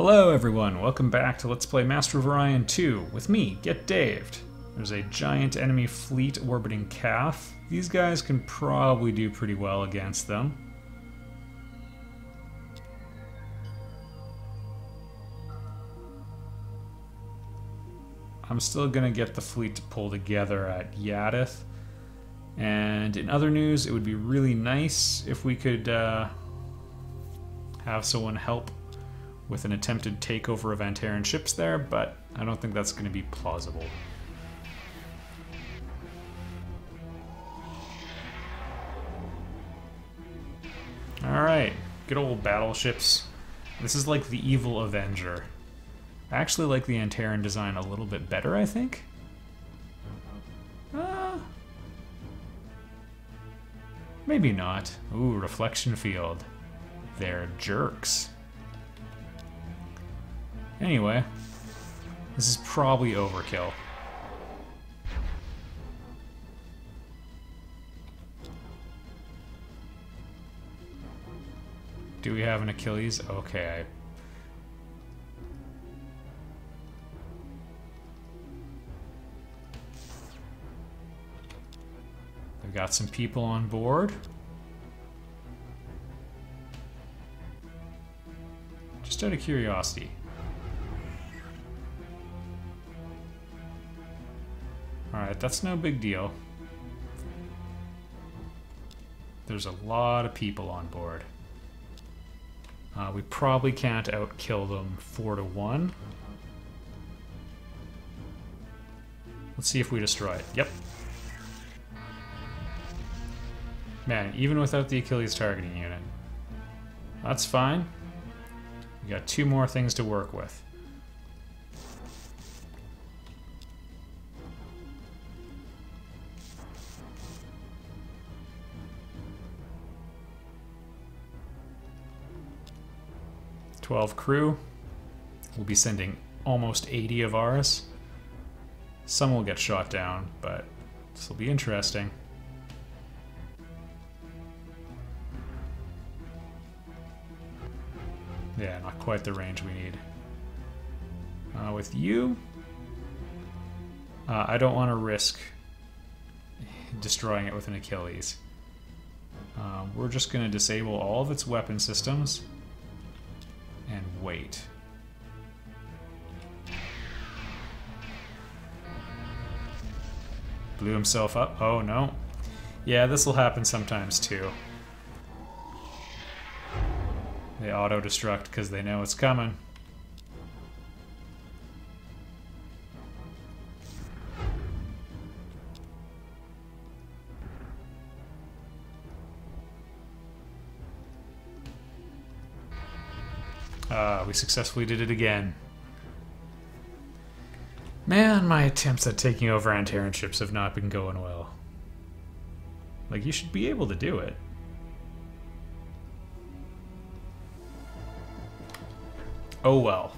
Hello everyone, welcome back to Let's Play Master of Orion 2 with me, Get Daved. There's a giant enemy fleet orbiting Calf. These guys can probably do pretty well against them. I'm still gonna get the fleet to pull together at Yadith. And in other news, it would be really nice if we could have someone help with an attempted takeover of Antaran ships there, but I don't think that's going to be plausible. Alright, good old battleships. This is like the evil Avenger. I actually like the Antaran design a little bit better, I think. Maybe not. Ooh, reflection field. They're jerks. Anyway, this is probably overkill. Do we have an Achilles? Okay. We've got some people on board. Just out of curiosity. Alright, that's no big deal. There's a lot of people on board. We probably can't outkill them 4-1. Let's see if we destroy it. Yep. Man, even without the Achilles targeting unit. That's fine. We got 2 more things to work with. "12 crew. We'll be sending almost 80 of ours. Some will get shot down, but this will be interesting. Yeah, not quite the range we need. With you, I don't want to risk destroying it with an Achilles. We're just going to disable all of its weapon systems and wait. Blew himself up. Oh no. Yeah, this will happen sometimes too. They auto-destruct because they know it's coming. We successfully did it again. Man, my attempts at taking over Antaran ships have not been going well. Like, you should be able to do it. Oh well.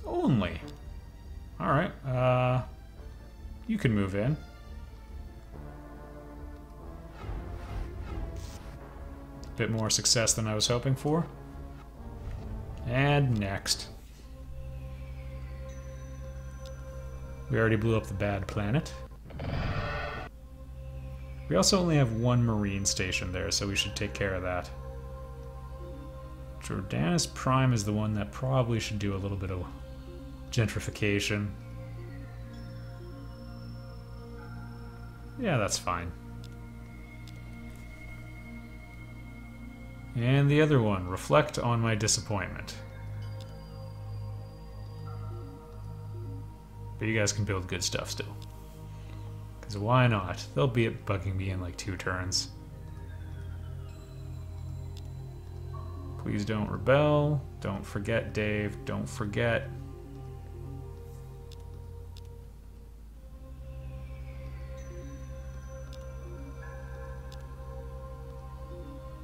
Only. Alright, you can move in. Bit more success than I was hoping for. And next. We already blew up the bad planet. We also only have 1 marine station there, so we should take care of that. Jordanus Prime is the one that probably should do a little bit of gentrification. Yeah, that's fine. And the other one, reflect on my disappointment. But you guys can build good stuff still. Because why not? They'll be bugging me in like 2 turns. Please don't rebel. Don't forget, Dave. Don't forget.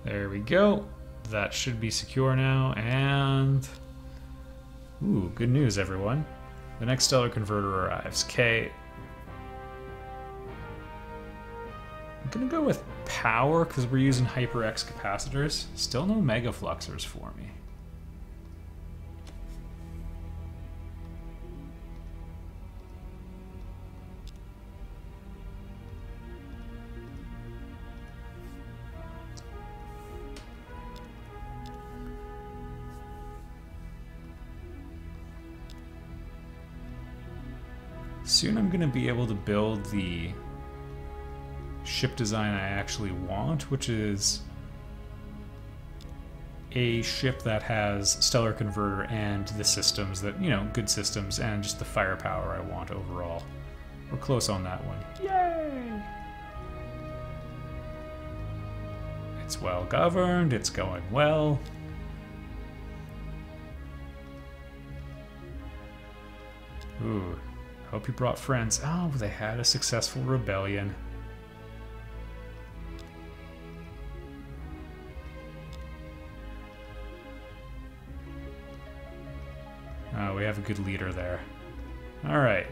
There we go. That should be secure now, and Ooh, good news, everyone. The next stellar converter arrives. K. I'm gonna go with power because we're using HyperX capacitors. Still no megafluxers for me. Soon I'm going to be able to build the ship design I actually want, which is a ship that has stellar converter and the systems that, you know, good systems and just the firepower I want overall. We're close on that one. Yay! It's well governed, it's going well. Ooh. Hope you brought friends. Oh, they had a successful rebellion. Oh, we have a good leader there. Alright.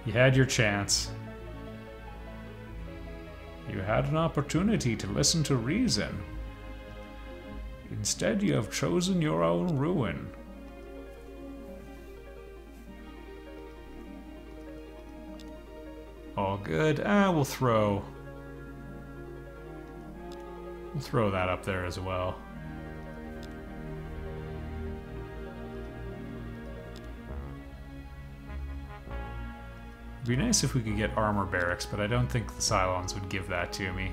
You had your chance. You had an opportunity to listen to reason. Instead, you have chosen your own ruin. All good. We'll throw that up there as well. It'd be nice if we could get armor barracks, but I don't think the Cylons would give that to me.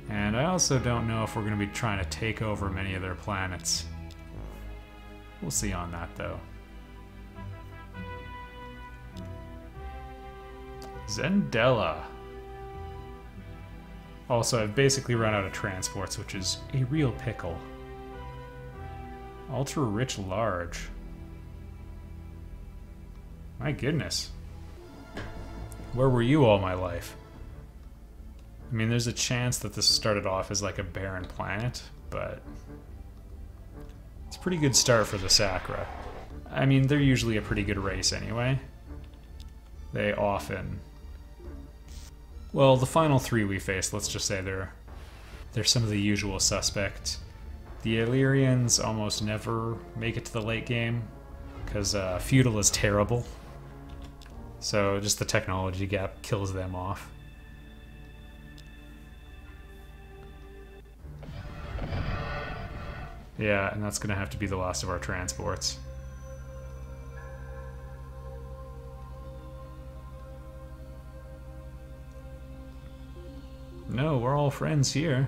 And I also don't know if we're going to be trying to take over many of their planets. We'll see on that, though. Zendella. Also, I've basically run out of transports, which is a real pickle. Ultra rich large. My goodness. Where were you all my life? I mean, there's a chance that this started off as like a barren planet, but it's a pretty good start for the Sacra. I mean, they're usually a pretty good race anyway. They often... Well, the final three we faced, let's just say they're some of the usual suspects. The Illyrians almost never make it to the late game, because feudal is terrible. So just the technology gap kills them off. Yeah, and that's going to have to be the last of our transports. No, we're all friends here.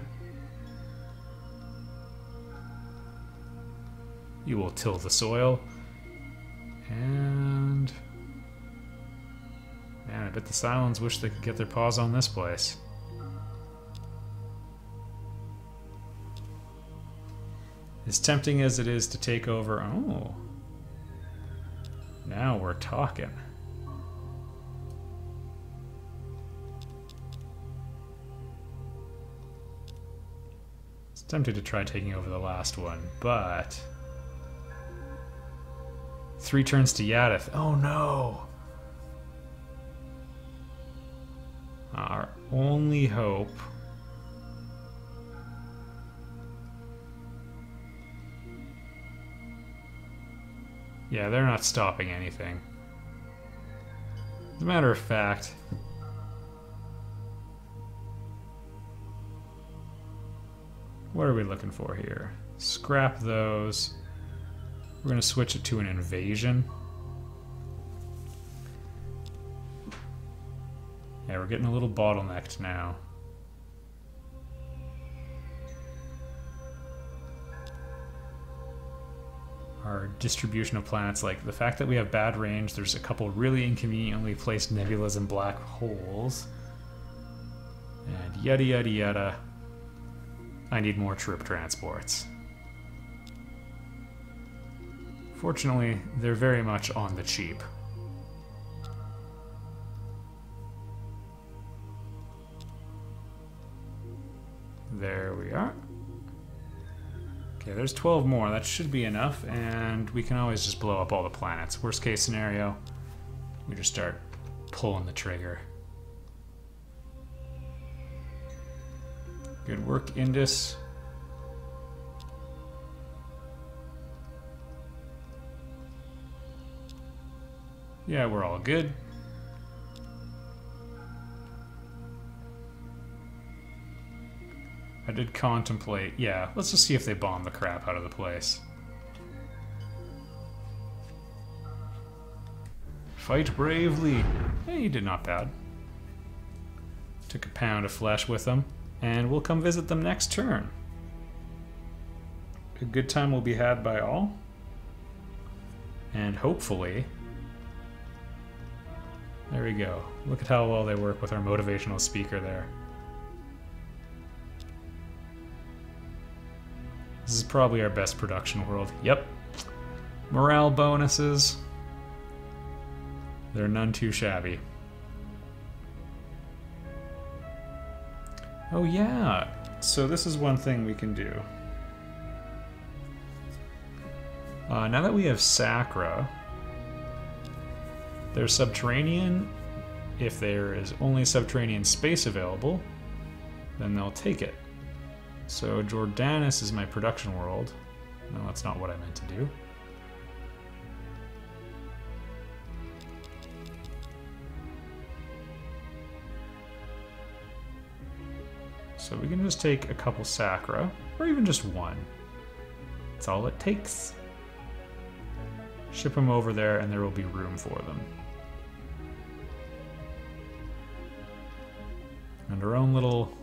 You will till the soil. And... man, I bet the Cylons wish they could get their paws on this place. As tempting as it is to take over... oh. Now we're talking. Tempted to try taking over the last one, but 3 turns to Yadith. Oh no! Our only hope. Yeah, they're not stopping anything. As a matter of fact, what are we looking for here? Scrap those. We're going to switch it to an invasion. Yeah, we're getting a little bottlenecked now. Our distribution of planets, like the fact that we have bad range, there's a couple really inconveniently placed nebulas and black holes. And yada yada yada. I need more troop transports. Fortunately, they're very much on the cheap. There we are. Okay, there's 12 more. That should be enough, and we can always just blow up all the planets. Worst case scenario, we just start pulling the trigger. Good work, Indus. Yeah, we're all good. I did contemplate, yeah, let's just see if they bomb the crap out of the place. Fight bravely. Hey, you did not bad. Took a pound of flesh with them, and we'll come visit them next turn. A good time will be had by all. And hopefully... There we go. Look at how well they work with our motivational speaker there. This is probably our best production world. Yep. Morale bonuses. They're none too shabby. Oh yeah, so this is one thing we can do. Now that we have Sacra, there's subterranean. If there is only subterranean space available, then they'll take it. So Jordanus is my production world. No, that's not what I meant to do. So we can just take a couple Sacra, or even just one. That's all it takes. Ship them over there and there will be room for them. And our own little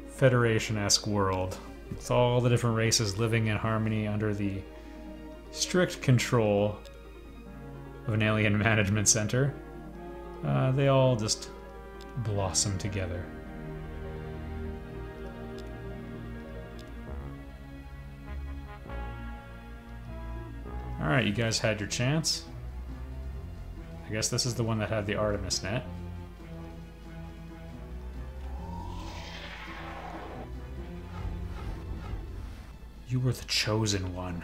Federation-esque world. With all the different races living in harmony under the strict control of an alien management center. They all just blossom together. Alright, you guys had your chance. I guess this is the one that had the Artemis net. You were the chosen one.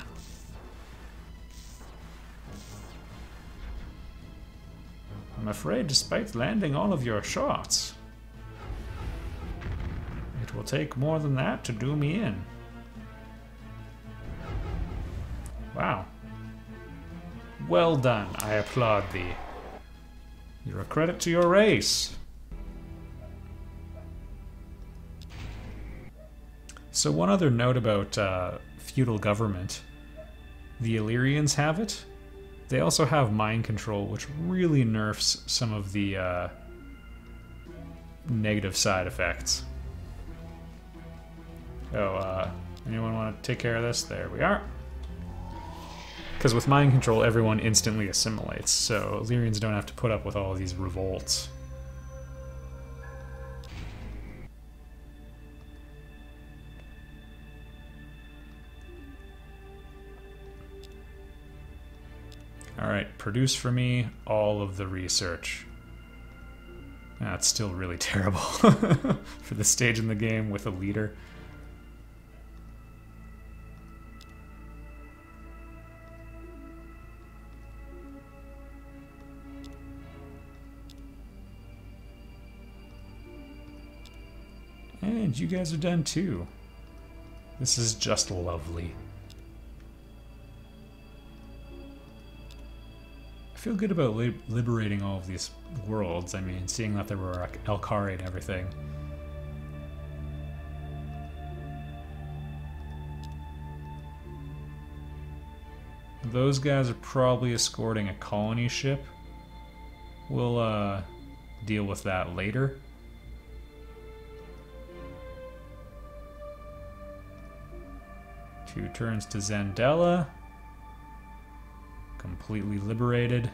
I'm afraid despite landing all of your shots, it will take more than that to do me in. Wow. Well done, I applaud thee. You're a credit to your race. So one other note about feudal government. The Illyrians have it. They also have mind control, which really nerfs some of the negative side effects. Oh, anyone want to take care of this? There we are. Because with mind control, everyone instantly assimilates, so Illyrians don't have to put up with all of these revolts. Alright, produce for me all of the research. That's still really terrible for this stage in the game with a leader. And you guys are done too. This is just lovely. I feel good about liberating all of these worlds. I mean, seeing that there were Alkari and everything. Those guys are probably escorting a colony ship. We'll deal with that later. Two turns to Zandela. Completely liberated.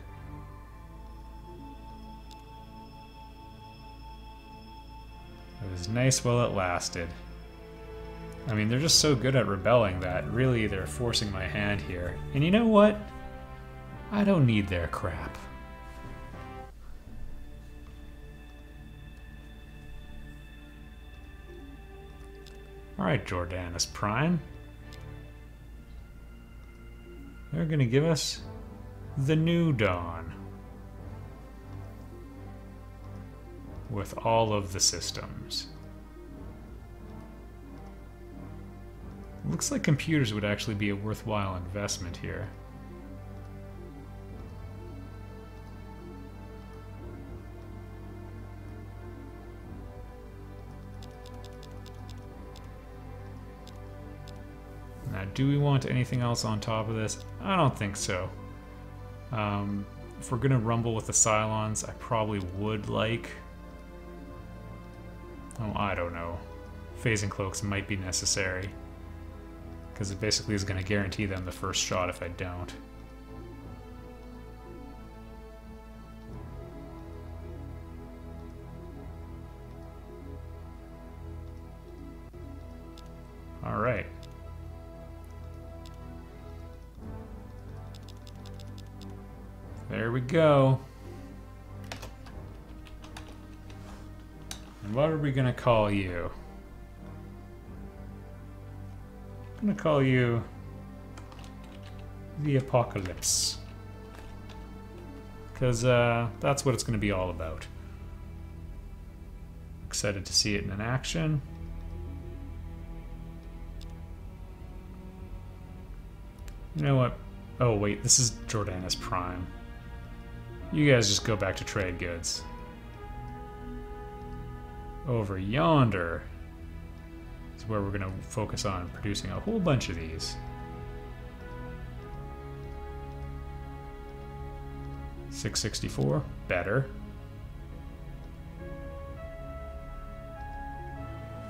It was nice while it lasted. I mean, they're just so good at rebelling that really they're forcing my hand here. And you know what? I don't need their crap. Alright, Jordanus Prime. They're going to give us the New Dawn with all of the systems. Looks like computers would actually be a worthwhile investment here. Now, do we want anything else on top of this? I don't think so. If we're going to rumble with the Cylons, I probably would like... Oh, I don't know. Phasing cloaks might be necessary, because it basically is going to guarantee them the first shot if I don't. Alright. There we go. And what are we gonna call you? I'm gonna call you the Apocalypse. Because that's what it's gonna be all about. Excited to see it in action. You know what? Oh wait, this is Jordanus Prime. You guys just go back to trade goods. Over yonder is where we're going to focus on producing a whole bunch of these. $664, better.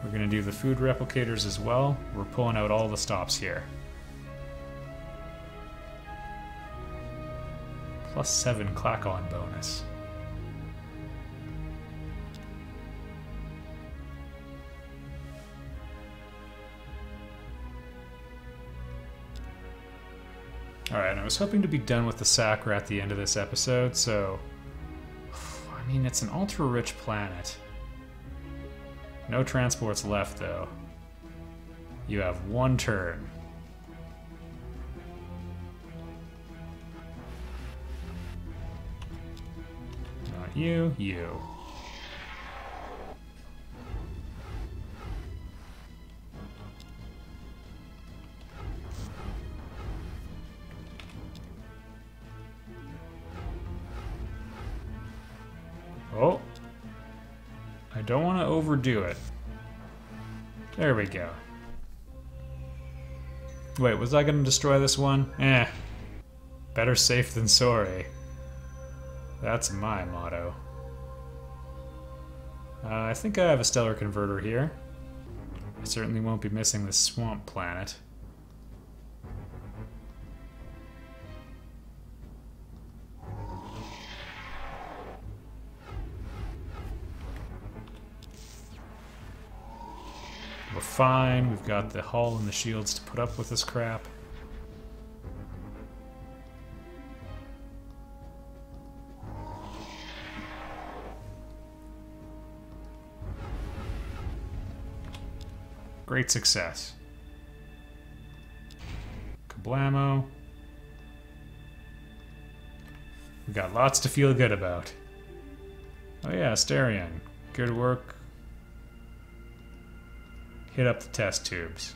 We're going to do the food replicators as well. We're pulling out all the stops here. +7 clack-on bonus. Alright, I was hoping to be done with the Sacra at the end of this episode, so... I mean, it's an ultra-rich planet. No transports left, though. You have one turn. Not you, you. Oh, I don't want to overdo it. There we go. Wait, was I going to destroy this one? Eh. Better safe than sorry. That's my motto. I think I have a stellar converter here. I certainly won't be missing this swamp planet. We're fine. We've got the hull and the shields to put up with this crap. Great success. Kablamo. We've got lots to feel good about. Oh yeah, Asterion. Good work. Hit up the test tubes.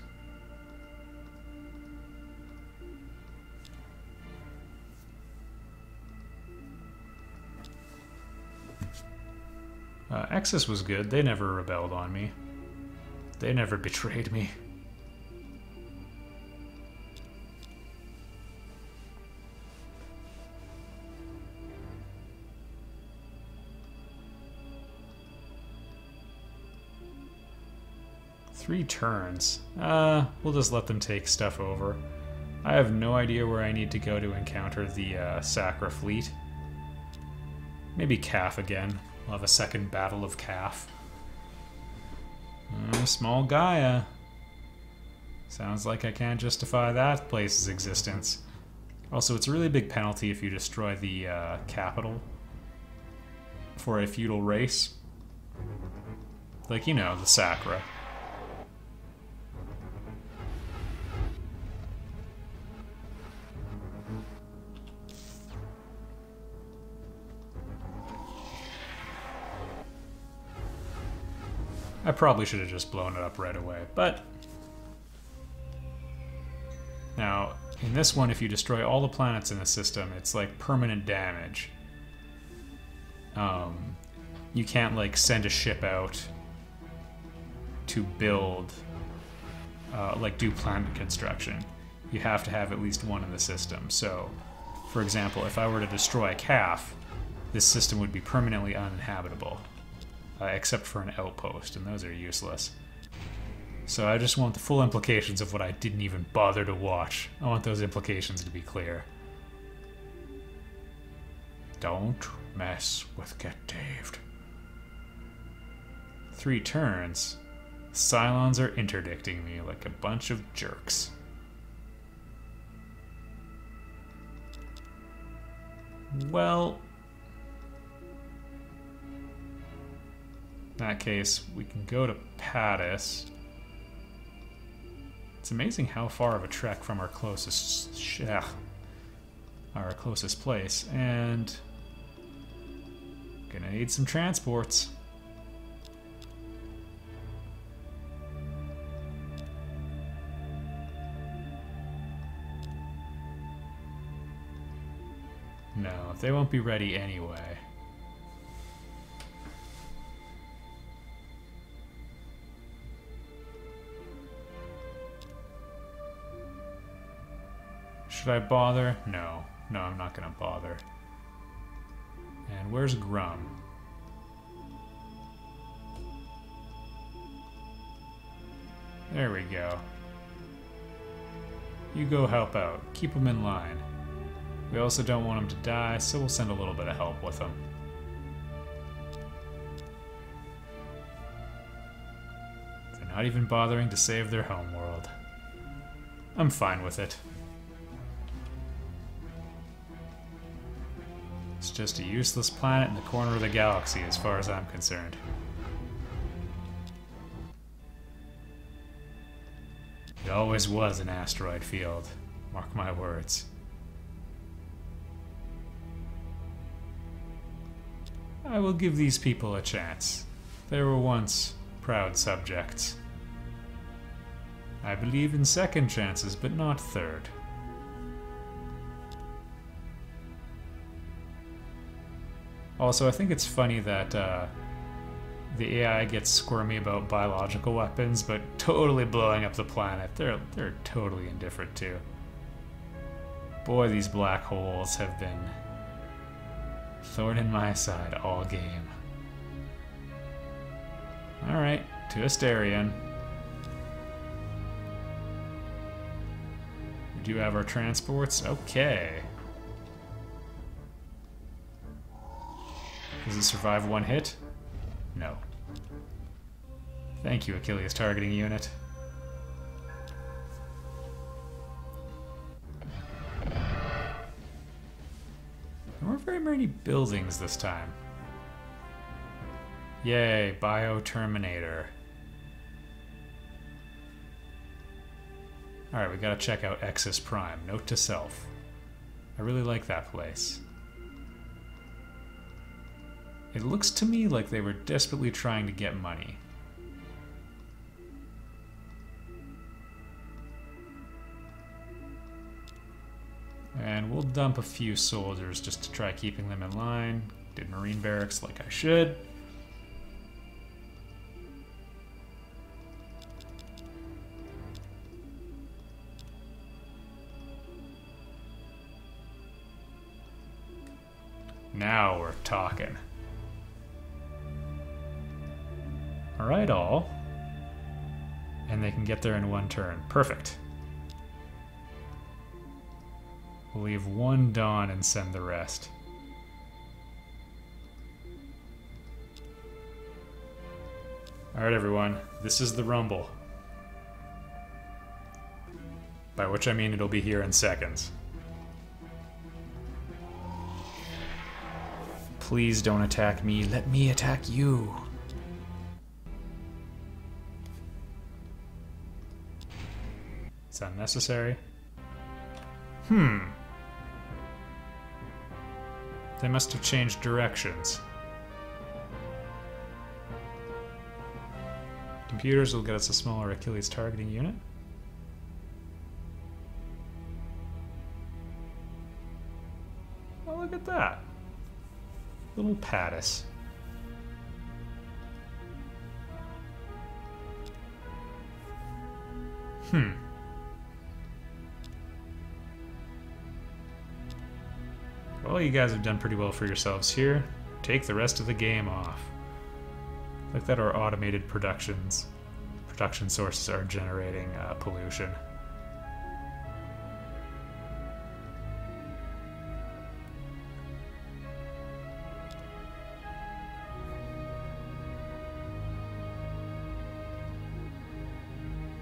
Exus was good. They never rebelled on me. They never betrayed me. Three turns. We'll just let them take stuff over. I have no idea where I need to go to encounter the Sacra fleet. Maybe Calf again. We'll have a second Battle of Calf. Small Gaia. Sounds like I can't justify that place's existence. Also, it's a really big penalty if you destroy the capital for a feudal race. Like, you know, the Sacra. I probably should have just blown it up right away, but... Now, in this one, if you destroy all the planets in the system, it's like permanent damage. You can't, like, send a ship out to build, like, do planet construction. You have to have at least one in the system. So, for example, if I were to destroy a calf, this system would be permanently uninhabitable, except for an outpost, and those are useless. So I just want the full implications of what I didn't even bother to watch. I want those implications to be clear. Don't mess with Get Daved. 3 turns. Cylons are interdicting me like a bunch of jerks. Well, in that case, we can go to Pattis. It's amazing how far of a trek from our closest place, and gonna need some transports. No, they won't be ready anyway. Should I bother? No. No, I'm not gonna bother. And where's Grum? There we go. You go help out. Keep him in line. We also don't want him to die, so we'll send a little bit of help with him. They're not even bothering to save their homeworld. I'm fine with it. It's just a useless planet in the corner of the galaxy as far as I'm concerned. It always was an asteroid field. Mark my words. I will give these people a chance. They were once proud subjects. I believe in second chances, but not third. Also, I think it's funny that the AI gets squirmy about biological weapons, but totally blowing up the planet, they're totally indifferent to. Boy, these black holes have been thorn in my side all game. Alright, to Asterion. We do have our transports. Okay. Does it survive one hit? No. Thank you, Achilles targeting unit. There weren't very many buildings this time. Yay, Bio-Terminator. Alright, we gotta check out Exus Prime. Note to self. I really like that place. It looks to me like they were desperately trying to get money. And we'll dump a few soldiers just to try keeping them in line. Did Marine barracks like I should. Now we're talking. Alright, all. And they can get there in one turn. Perfect. We'll leave one Dawn and send the rest. Alright, everyone. This is the Rumble. By which I mean it'll be here in seconds. Please don't attack me. Let me attack you. It's unnecessary. They must have changed directions. computers will get us a smaller Achilles targeting unit. Oh, look at that. Little Pattis. Well, you guys have done pretty well for yourselves here. Take the rest of the game off. Like that our automated production sources are generating pollution.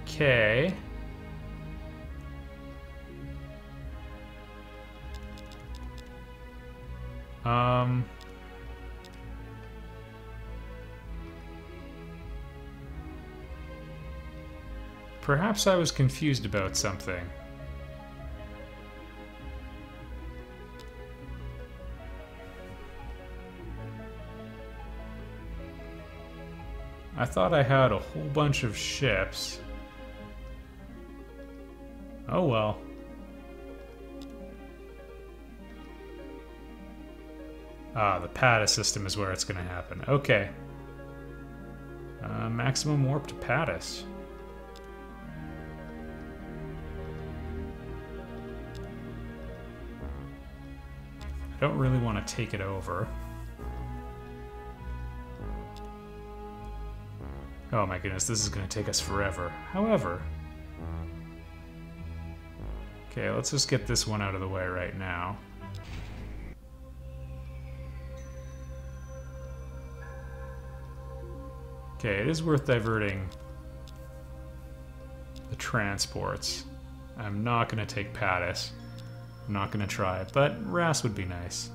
Okay. Perhaps I was confused about something. I thought I had a whole bunch of ships. Oh well. Ah, the PATA system is where it's going to happen. Okay. Maximum warp to Pattis. I don't really want to take it over. Oh my goodness, this is going to take us forever. However... Okay, let's just get this one out of the way right now. Okay, it is worth diverting the transports. I'm not going to take Pattis. I'm not going to try, but Ras would be nice.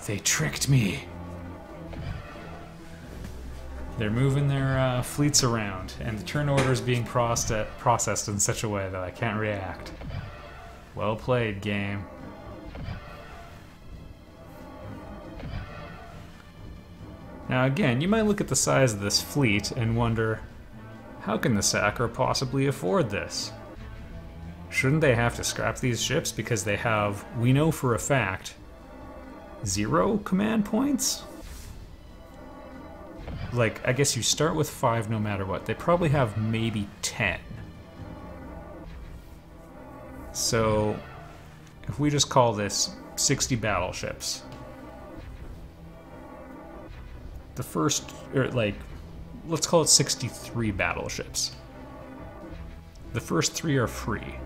They tricked me! They're moving their fleets around, and the turn order is being processed in such a way that I can't react. Well played, game. Now again, you might look at the size of this fleet and wonder, how can the Sacker possibly afford this? Shouldn't they have to scrap these ships because they have, we know for a fact, 0 command points? Like, I guess you start with 5 no matter what. They probably have maybe 10. So, if we just call this 60 battleships, the first, or like, let's call it 63 battleships. The first 3 are free.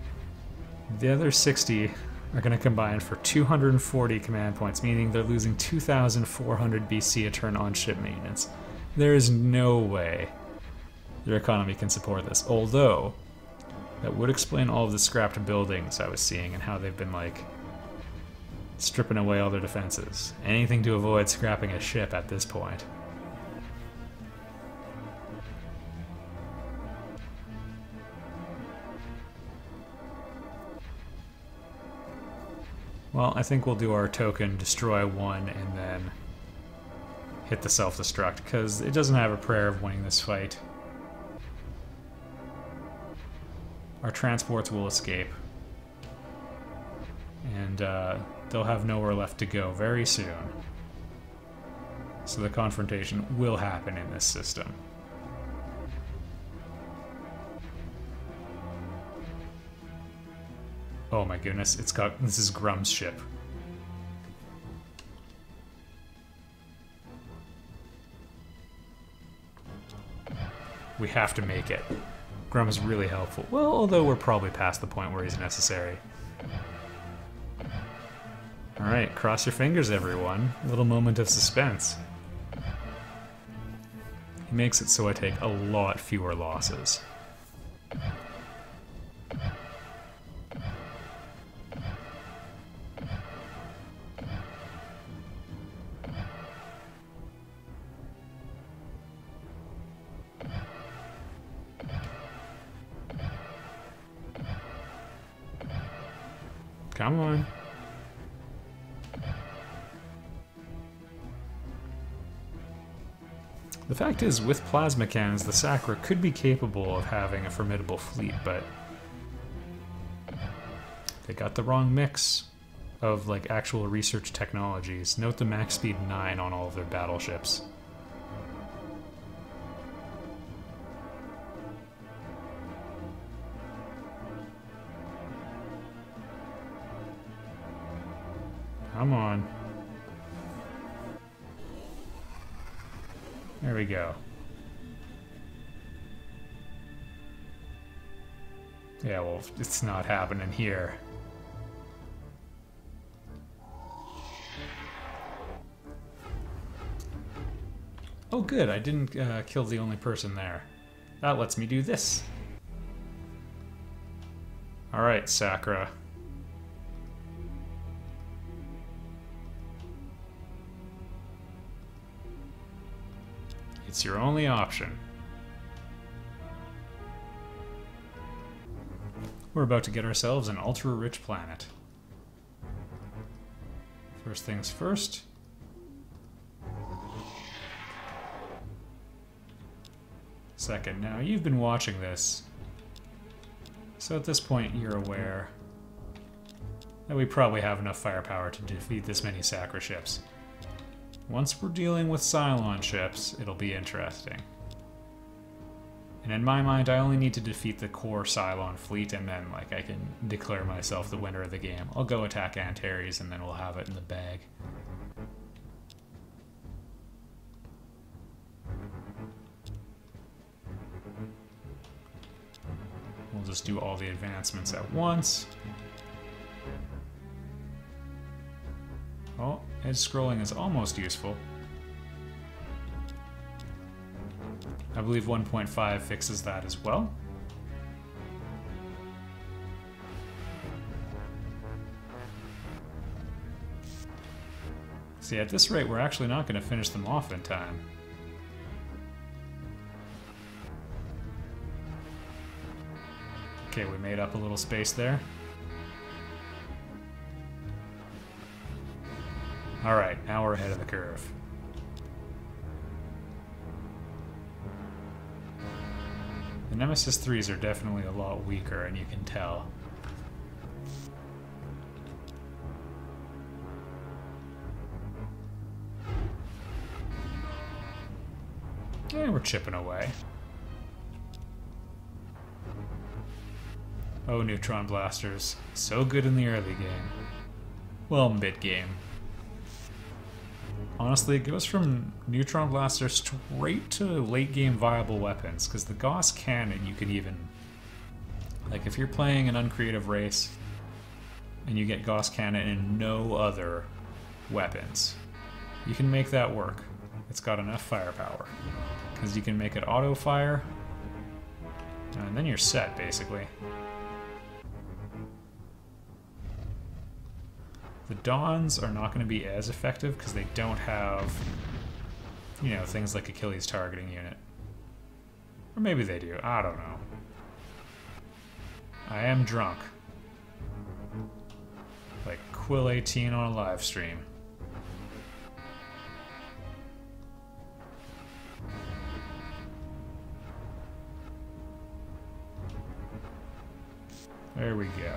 The other 60 are going to combine for 240 command points, meaning they're losing 2,400 BC a turn on ship maintenance. There is no way their economy can support this, although that would explain all of the scrapped buildings I was seeing and how they've been, like, stripping away all their defenses. Anything to avoid scrapping a ship at this point. Well, I think we'll do our token, destroy 1, and then hit the self-destruct, because it doesn't have a prayer of winning this fight. Our transports will escape. And they'll have nowhere left to go very soon. So the confrontation will happen in this system. Oh my goodness, this is Grum's ship. We have to make it. Grum is really helpful. Well, although we're probably past the point where he's necessary. Alright, cross your fingers, everyone. A little moment of suspense. He makes it so I take a lot fewer losses. Come on. The fact is, with plasma cannons, the Sakura could be capable of having a formidable fleet, but they got the wrong mix of like actual research technologies. Note the max speed 9 on all of their battleships. Come on. There we go. Yeah, well, it's not happening here. Oh good, I didn't kill the only person there. That lets me do this. Alright, Sakura. It's your only option. We're about to get ourselves an ultra-rich planet. First things first. Second, now you've been watching this, so at this point you're aware that we probably have enough firepower to defeat this many Sakura ships. Once we're dealing with Cylon ships, it'll be interesting. And in my mind, I only need to defeat the core Cylon fleet, and then like I can declare myself the winner of the game. I'll go attack Antares, and then we'll have it in the bag. We'll just do all the advancements at once. Oh, edge scrolling is almost useful. I believe 1.5 fixes that as well. See, at this rate, we're actually not going to finish them off in time. Okay, we made up a little space there. Alright, now we're ahead of the curve. The Nemesis 3s are definitely a lot weaker, and you can tell. And we're chipping away. Oh, neutron blasters. So good in the early game. Well, mid-game. Honestly, it goes from neutron blaster straight to late game viable weapons, because the Gauss cannon you can even... Like, if you're playing an uncreative race, and you get Gauss cannon and no other weapons, you can make that work. It's got enough firepower. Because you can make it auto-fire, and then you're set, basically. The Dawns are not going to be as effective because they don't have, you know, things like Achilles targeting unit. Or maybe they do, I don't know. I am drunk. Like Quill 18 on a live stream. There we go.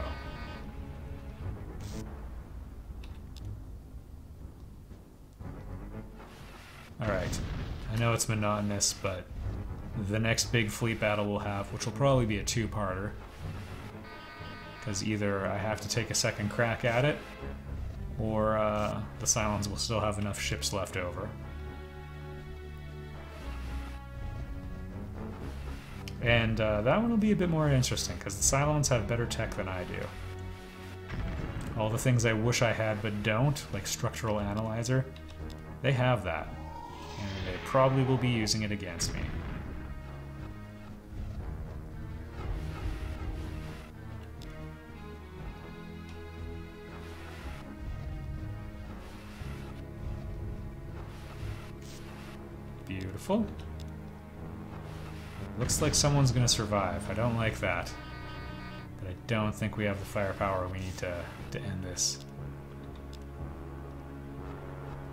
Alright, I know it's monotonous, but the next big fleet battle we'll have, which will probably be a two-parter, because either I have to take a second crack at it, or the Cylons will still have enough ships left over. And that one will be a bit more interesting, because the Cylons have better tech than I do. All the things I wish I had but don't, like Structural Analyzer, they have that. And they probably will be using it against me. Beautiful. Looks like someone's gonna survive. I don't like that. But I don't think we have the firepower we need to end this.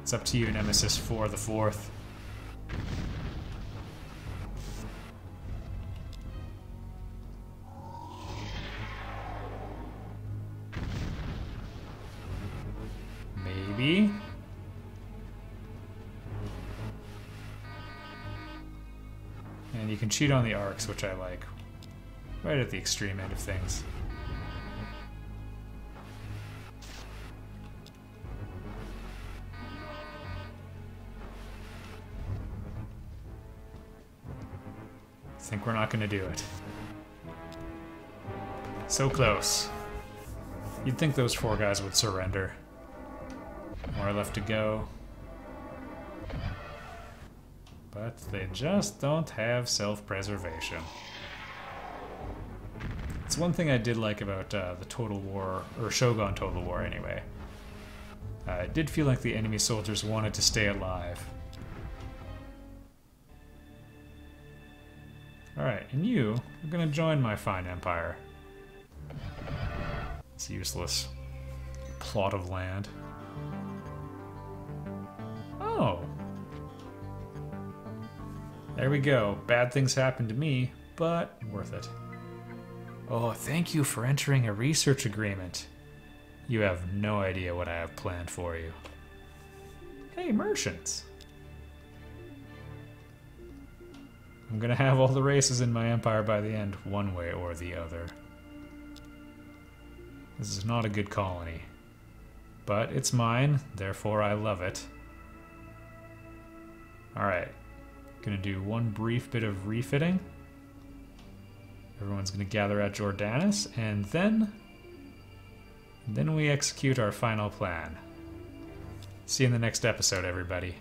It's up to you, Nemesis 4 the 4th. baby. And you can cheat on the arcs, which I like. Right at the extreme end of things. Think we're not going to do it. So close. You'd think those 4 guys would surrender. More left to go. But they just don't have self-preservation. It's one thing I did like about the Total War, or Shogun Total War anyway. It did feel like the enemy soldiers wanted to stay alive. Alright, and you are gonna join my fine empire. It's useless. Plot of land. Oh! There we go. Bad things happen to me, but worth it. Oh, thank you for entering a research agreement. You have no idea what I have planned for you. Hey, merchants! I'm gonna have all the races in my empire by the end, one way or the other. This is not a good colony. But it's mine, therefore I love it. Alright. Gonna do one brief bit of refitting. Everyone's gonna gather at Jordanus, and then we execute our final plan. See you in the next episode, everybody.